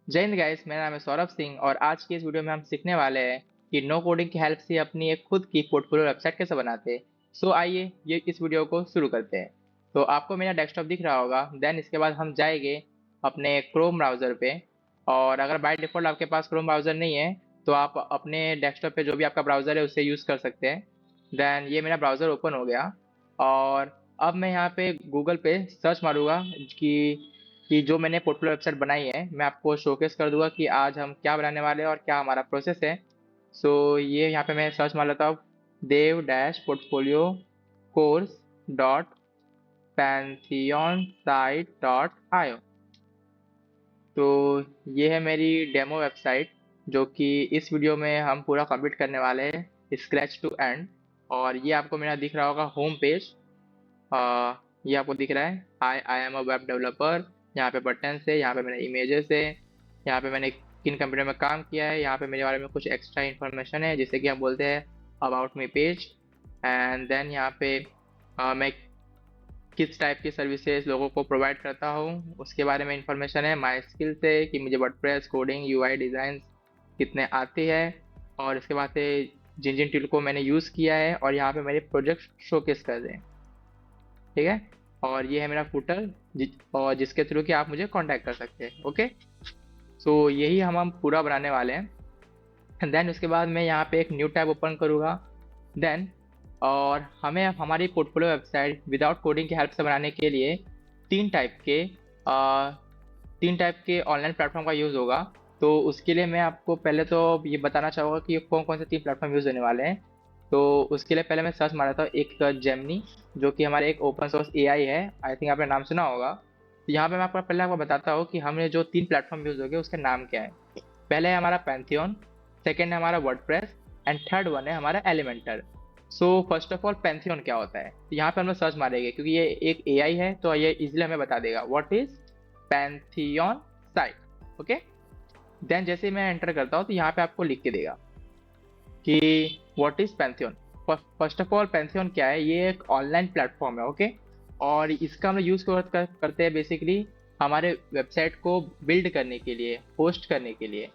जय हिंद गाइस, मेरा नाम है सौरभ सिंह और आज की इस वीडियो में हम सीखने वाले हैं कि नो कोडिंग की हेल्प से अपनी एक खुद की पोर्टफोलियो वेबसाइट कैसे बनाते हैं। सो आइए ये इस वीडियो को शुरू करते हैं। तो आपको मेरा डेस्कटॉप दिख रहा होगा। देन इसके बाद हम जाएंगे अपने क्रोम ब्राउज़र पे। और अगर बाय डिफ़ॉल्ट आपके पास क्रोम ब्राउज़र नहीं है तो आप अपने डेस्कटॉप पे जो भी आपका ब्राउज़र है उसे यूज़ कर सकते हैं। देन ये मेरा ब्राउज़र ओपन हो गया और अब मैं यहाँ पे गूगल पे सर्च मारूंगा कि जो मैंने पोर्टफोलियो वेबसाइट बनाई है मैं आपको शोकेस कर दूंगा कि आज हम क्या बनाने वाले हैं और क्या हमारा प्रोसेस है। सो ये यहाँ पे मैं सर्च मार लेता हूँ, dev dash portfolio course dot pantheon site dot io. तो ये है मेरी डेमो वेबसाइट जो कि इस वीडियो में हम पूरा कंप्लीट करने वाले हैं स्क्रैच टू एंड। और ये आपको मेरा दिख रहा होगा होम पेज। ये आपको दिख रहा है I am a web developer. यहाँ पे बटन है, यहाँ पे मेरे इमेजेस है, यहाँ पे मैंने किन कंप्यूटर में काम किया है, यहाँ पे मेरे बारे में कुछ एक्स्ट्रा इन्फॉर्मेशन है जिसे कि हम बोलते हैं about me page. And then यहाँ पे मैं किस टाइप की सर्विसेज लोगों को प्रोवाइड करता हूँ उसके बारे में इंफॉर्मेशन है। माई स्किल्स है कि मुझे वर्डप्रेस कोडिंग यूआई डिज़ाइन कितने आती है, और इसके बाद से जिन जिन टूल को मैंने यूज़ किया है और यहाँ पे मेरे प्रोजेक्ट शोकेस कर दें। ठीक है, और ये है मेरा फुटर और जिसके थ्रू कि आप मुझे कांटेक्ट कर सकते हैं। ओके, सो यही हम पूरा बनाने वाले हैं। देन उसके बाद मैं यहाँ पे एक न्यू टैब ओपन करूँगा। देन और हमें हमारी पोर्टफोलियो वेबसाइट विदाउट कोडिंग की हेल्प से बनाने के लिए तीन टाइप के अ, तीन टाइप के ऑनलाइन प्लेटफॉर्म का यूज़ होगा। तो उसके लिए मैं आपको पहले तो ये बताना चाहूँगा कि कौन कौन से तीन प्लेटफॉर्म यूज़ होने वाले हैं। तो उसके लिए पहले मैं सर्च मारा था एक जेमनी, जो कि हमारे एक ओपन सोर्स एआई है। आई थिंक आपने नाम सुना होगा। तो यहाँ पे मैं आपको बताता हूँ कि हमने जो तीन प्लेटफॉर्म यूज़ हो गए उसके नाम क्या है। पहले है हमारा पैंथियन, सेकेंड है हमारा वर्डप्रेस, एंड थर्ड वन है हमारा Elementor. So first of all Pantheon क्या होता है, तो यहाँ पे हम लोग सर्च मारेंगे क्योंकि ये एक एआई है तो ये इजीली हमें बता देगा what is pantheon site. Okay, then जैसे मैं एंटर करता हूँ तो यहाँ पे आपको लिख के देगा कि what is Pantheon. First of all Pantheon क्या है, ये एक ऑनलाइन प्लेटफॉर्म है। ओके, और इसका हम यूज़ करते हैं बेसिकली हमारे वेबसाइट को बिल्ड करने के लिए, होस्ट करने के लिए,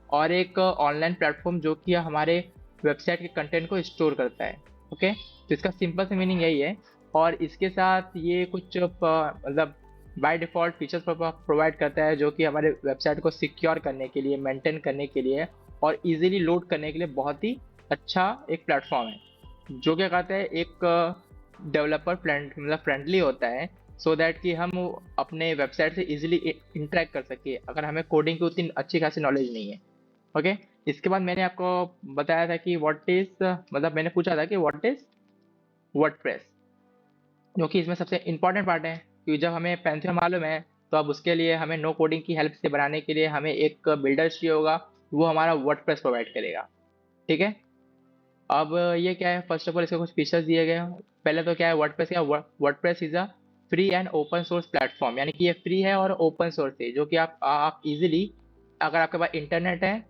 और एक ऑनलाइन प्लेटफॉर्म जो कि हमारे वेबसाइट के कंटेंट को स्टोर करता है। ओके, तो इसका सिंपल से मीनिंग यही है। और इसके साथ ये कुछ मतलब बाय डिफ़ॉल्ट फीचर्स प्रोवाइड करता है जो कि हमारे वेबसाइट को सिक्योर करने के लिए, मेंटेन करने के लिए और इजीली लोड करने के लिए बहुत ही अच्छा एक प्लेटफॉर्म है। जो क्या कहते हैं, एक डेवलपर फ्रेंडली होता है, सो दैट कि हम अपने वेबसाइट से इजीली इंटरेक्ट कर सके अगर हमें कोडिंग की उतनी अच्छी खासी नॉलेज नहीं है। ओके, इसके बाद मैंने आपको बताया था कि व्हाट इज मतलब मैंने पूछा था कि व्हाट इज वर्डप्रेस, जो कि इसमें सबसे इंपॉर्टेंट पार्ट है। क्योंकि जब हमें पैंथियन मालूम है तो अब उसके लिए हमें नो कोडिंग की हेल्प से बनाने के लिए हमें एक बिल्डर चाहिए होगा, वो हमारा वर्डप्रेस प्रोवाइड करेगा। ठीक है, अब ये क्या है, फर्स्ट ऑफ ऑल इसके कुछ फीचर्स दिए गए हैं। पहले तो क्या है, वर्डप्रेस क्या, WordPress is a free and open source platform, यानी कि ये फ्री है और ओपन सोर्स है, जो कि आप इजीली, अगर आपके पास इंटरनेट है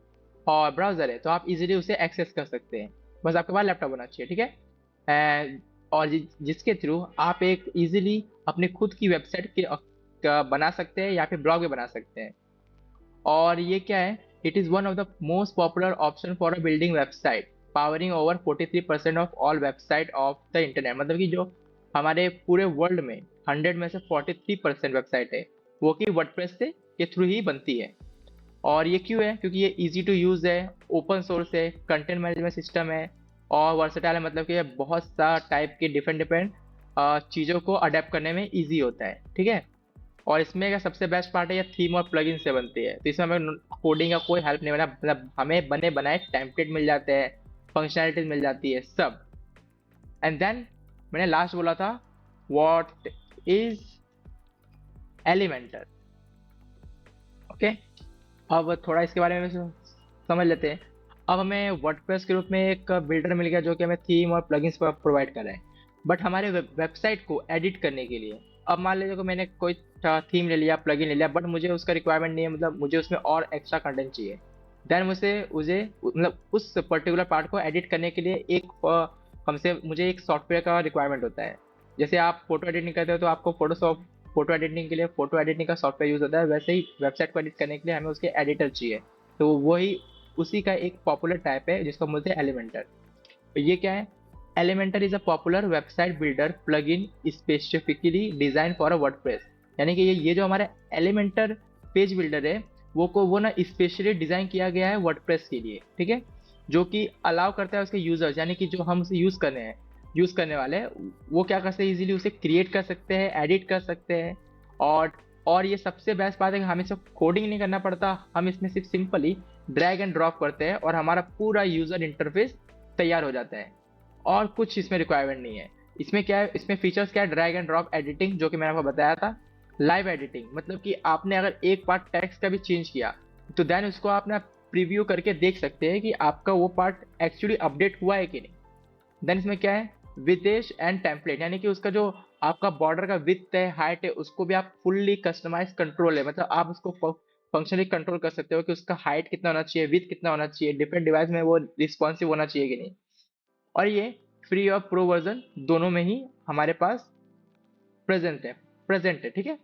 और ब्राउजर है तो आप इजीली उसे एक्सेस कर सकते हैं। बस आपके पास लैपटॉप होना चाहिए। ठीक है, और जिसके थ्रू आप एक इजीली अपनी खुद की वेबसाइट बना सकते हैं या फिर ब्लॉग भी बना सकते हैं। और ये क्या है, it is one of the most popular option for a building website, powering over 43% of all website of the internet. मतलब कि जो हमारे पूरे वर्ल्ड में 100 में से 43% वेबसाइट है वो कि वर्डप्रेस से के थ्रू ही बनती है। और ये क्यों है, क्योंकि ये इजी टू यूज़ है, ओपन सोर्स है, कंटेंट मैनेजमेंट सिस्टम है और वर्सेटाइल है। मतलब कि ये बहुत सा टाइप के डिफरेंट डिफरेंट चीज़ों को अडेप्ट करने में ईजी होता है। ठीक है, और इसमें का सबसे बेस्ट पार्ट है ये थीम और प्लगइन से बनती है, तो इसमें हमें कोडिंग का कोई हेल्प नहीं बना, मतलब हमें बने बनाए टेम्पलेट मिल जाते हैं, फंक्शनैलिटीज मिल जाती है सब। एंड देन मैंने लास्ट बोला था व्हाट इज एलिमेंटर। ओके, अब थोड़ा इसके बारे में समझ लेते हैं। अब हमें वर्डप्रेस के रूप में एक बिल्डर मिल गया जो कि हमें थीम और प्लगइन्स प्रोवाइड कर रहा है। बट हमारे वेबसाइट को एडिट करने के लिए, अब मान लीजिए कि मैंने कोई थीम ले लिया, प्लगइन ले लिया, बट मुझे उसका रिक्वायरमेंट नहीं है, मतलब मुझे उसमें और एक्स्ट्रा कंटेंट चाहिए। देन मुझे मुझे मतलब उस पर्टिकुलर पार्ट को एडिट करने के लिए मुझे एक सॉफ्टवेयर का रिक्वायरमेंट होता है। जैसे आप फोटो एडिटिंग करते हो तो आपको फोटोशॉप फोटो एडिटिंग के लिए फोटो एडिटिंग का सॉफ्टवेयर यूज होता है, वैसे ही वेबसाइट को एडिट करने के लिए हमें उसके एडिटर चाहिए। तो वही उसी का एक पॉपुलर टाइप है जिसको बोलते हैं एलिमेंटर। तो ये क्या है? Elementor is a popular website builder plugin specifically design for a WordPress. यानी कि ये जो हमारा एलिमेंटर पेज बिल्डर है वो ना स्पेशली डिजाइन किया गया है वर्डप्रेस के लिए, ठीक है, जो कि अलाउ करता है उसके यूजर्स, यानी कि जो हम उसे यूज करने वाले हैं वो क्या कर सकते हैं, इजीली उसे क्रिएट कर सकते हैं, एडिट कर सकते हैं। और और ये सबसे बेस्ट बात है कि हमें सब कोडिंग नहीं करना पड़ता, हम इसमें सिर्फ सिंपली ड्रैग एंड ड्रॉप करते हैं और हमारा पूरा यूजर इंटरफेस तैयार हो जाता है। और कुछ इसमें रिक्वायरमेंट नहीं है। इसमें क्या है, इसमें फीचर्स क्या है? ड्रैग एंड ड्रॉप एडिटिंग, जो कि मैंने आपको बताया था। लाइव एडिटिंग, मतलब कि आपने अगर एक पार्ट टेक्स्ट का भी चेंज किया तो देन उसको आप ना प्रीव्यू करके देख सकते हैं कि आपका वो पार्ट एक्चुअली अपडेट हुआ है कि नहीं। देन इसमें क्या है? विदेश एंड टेम्पलेट, यानी कि उसका जो आपका बॉर्डर का विड्थ है, हाइट है, उसको भी आप फुल्ली कस्टमाइज कंट्रोल है, मतलब आप उसको फंक्शनली कंट्रोल कर सकते हो कि उसका हाइट कितना होना चाहिए, विड्थ कितना होना चाहिए, डिफरेंट डिवाइस में वो रिस्पॉन्सिव होना चाहिए कि नहीं। और ये फ्री और प्रो वर्जन दोनों में ही हमारे पास प्रेजेंट है, ठीक है।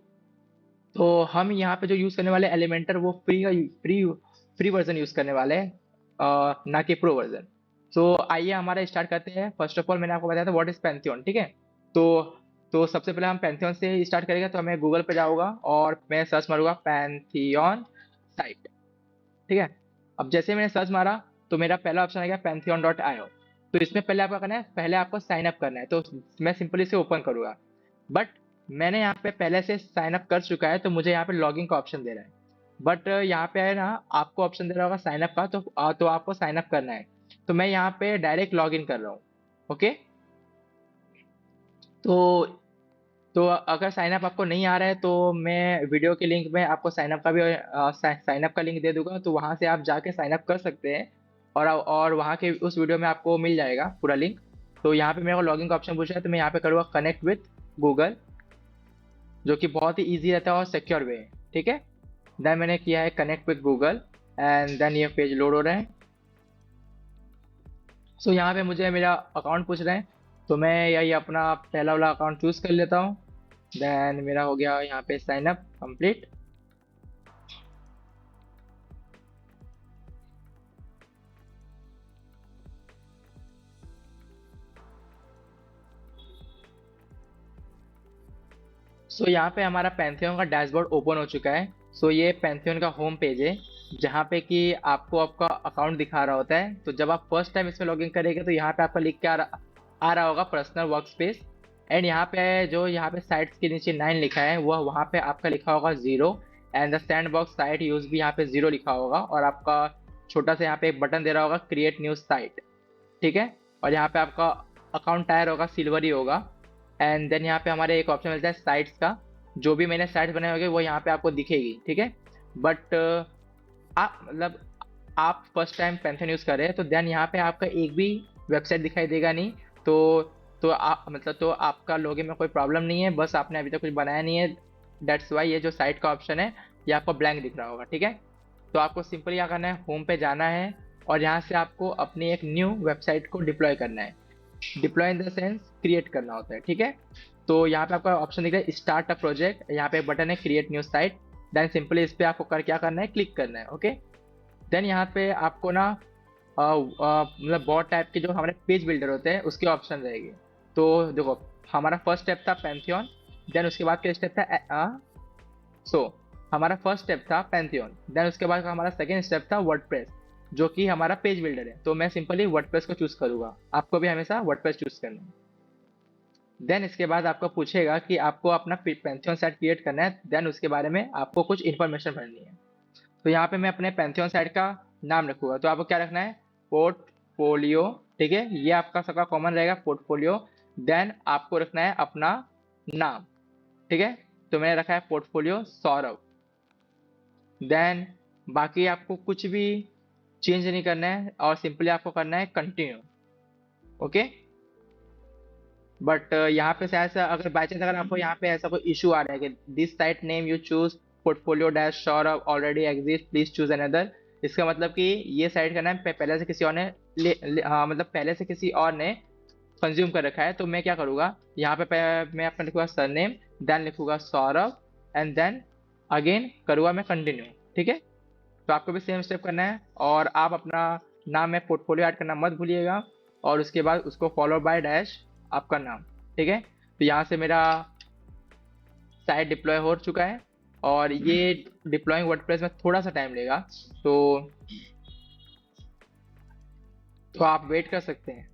तो हम यहाँ पे जो यूज करने वाले एलिमेंटर वो फ्री वर्जन यूज करने वाले हैं, ना कि प्रो वर्जन। सो आइए हमारा स्टार्ट करते हैं। फर्स्ट ऑफ ऑल मैंने आपको बताया था व्हाट इज पैंथियन, ठीक है। तो तो सबसे पहले हम पैंथियन से स्टार्ट करेंगे। तो मैं गूगल पे जाऊंगा और मैं सर्च मारूंगा पैंथियन साइट, ठीक है। अब जैसे मैंने सर्च मारा तो मेरा पहला ऑप्शन आ गया pantheon.io। तो इसमें पहले आपका करना है, पहले आपको साइन अप करना है। तो मैं सिंपली से ओपन करूंगा, बट मैंने यहाँ पे पहले से साइन अप कर चुका है तो मुझे यहाँ पे लॉगिन का ऑप्शन दे रहा है। बट यहाँ पे है ना, आपको ऑप्शन दे रहा होगा साइन अप का, तो आपको साइन अप करना है। तो मैं यहाँ पे डायरेक्ट लॉगिन कर रहा हूँ। ओके। तो तो अगर साइन अप आपको नहीं आ रहा है तो मैं वीडियो के लिंक में आपको साइन अप का भी साइन अप का लिंक दे दूंगा, तो वहां से आप जाके साइन अप कर सकते हैं। और वहां के उस वीडियो में आपको मिल जाएगा पूरा लिंक। तो यहाँ पे मेरे को लॉगिन का ऑप्शन पूछा है तो मैं यहाँ पे करूँगा कनेक्ट विथ गूगल, जो कि बहुत ही ईजी रहता है और सिक्योर वे है, ठीक है। देन मैंने किया है connect with Google and then ये पेज लोड हो रहा है। सो यहाँ पे मुझे मेरा अकाउंट पूछ रहे हैं, तो मैं यही अपना पहला वाला अकाउंट चूज कर लेता हूँ। देन मेरा हो गया यहाँ पे साइन अप कंप्लीट। सो यहाँ पे हमारा पैंथियन का डैशबोर्ड ओपन हो चुका है। सो ये पैंथियन का होम पेज है जहाँ पे कि आपको आपका अकाउंट दिखा रहा होता है। तो जब आप फर्स्ट टाइम इसमें लॉगिन करेंगे तो यहाँ पे आपका लिख के आ रहा होगा पर्सनल वर्क स्पेस। एंड यहाँ पे साइट्स के नीचे 9 लिखा है, वह वहाँ पे आपका लिखा होगा 0। And the sand box site use भी यहाँ पे 0 लिखा होगा। और आपका छोटा सा यहाँ पे एक बटन दे रहा होगा क्रिएट न्यू साइट, ठीक है। और यहाँ पे आपका अकाउंट टायर होगा, सिल्वर ही होगा। एंड देन यहाँ पे हमारे एक ऑप्शन मिलता है साइट्स का। जो भी मैंने साइट्स बनाए होंगे वो यहाँ पे आपको दिखेगी, ठीक है। बट आप मतलब आप फर्स्ट टाइम पैंथियन यूज कर रहे हैं तो देन यहाँ पे आपका एक भी वेबसाइट दिखाई देगा नहीं। तो तो आपका लॉगिन में कोई प्रॉब्लम नहीं है, बस आपने अभी तक कुछ बनाया नहीं है। दैट्स वाई ये जो साइट का ऑप्शन है ये आपको ब्लैंक दिख रहा होगा, ठीक है। तो आपको सिंपली क्या करना है, होम पे जाना है और यहाँ से आपको अपनी एक न्यू वेबसाइट को डिप्लॉय करना है। Deploy in the sense create करना होता है, ठीक है। तो यहाँ पे आपका ऑप्शन दिख रहा है स्टार्ट अ प्रोजेक्ट, यहाँ पे एक बटन है create new site. Then simply इस पे आपको क्या करना है, क्लिक करना है, ओके। देन यहाँ पे आपको ना मतलब बहुत टाइप के जो हमारे पेज बिल्डर होते हैं उसके ऑप्शन रहेगी। तो देखो हमारा फर्स्ट स्टेप था पैंथियन, देन उसके बाद का स्टेप था सो हमारा फर्स्ट स्टेप था पैंथियन, देन उसके बाद का हमारा सेकेंड स्टेप था वर्डप्रेस, जो कि हमारा पेज बिल्डर है। तो मैं सिंपली वर्डप्रेस को चूज करूंगा, आपको भी हमेशा वर्डप्रेस चूज करना है। देन इसके बाद आपको पूछेगा कि आपको अपना पैंथियन साइट क्रिएट करना है, देन उसके बारे में आपको कुछ इन्फॉर्मेशन भरनी है। तो यहाँ पे मैं अपने पैंथियन साइट का नाम रखूंगा। तो आपको क्या रखना है, पोर्टफोलियो, ठीक है, ये आपका सबका कॉमन रहेगा पोर्टफोलियो। देन आपको रखना है अपना नाम, ठीक है। तो मैंने रखा है पोर्टफोलियो सौरभ। देन बाकी आपको कुछ भी चेंज नहीं करना है और सिंपली आपको करना है कंटिन्यू, ओके। बट यहाँ पे शायद से अगर बाई चांस अगर आपको यहाँ पे ऐसा कोई इशू आ रहा है कि this site name you choose portfolio dash Saurabh already exist please choose another, इसका मतलब कि ये साइट का नाम पहले से किसी और ने मतलब पहले से किसी और ने कंज्यूम कर रखा है। तो मैं क्या करूँगा, यहाँ पे मैं अपना लिखूंगा सरनेम, देन लिखूंगा सौरभ एंड देन अगेन करूँगा मैं कंटिन्यू। ठीक है, तो आपको भी सेम स्टेप करना है और आप अपना नाम में पोर्टफोलियो ऐड करना मत भूलिएगा और उसके बाद उसको फॉलो बाय डैश आपका नाम। ठीक है, तो यहाँ से मेरा साइट डिप्लॉय हो चुका है और ये डिप्लॉइंग वर्डप्रेस में थोड़ा सा टाइम लेगा, तो आप वेट कर सकते हैं।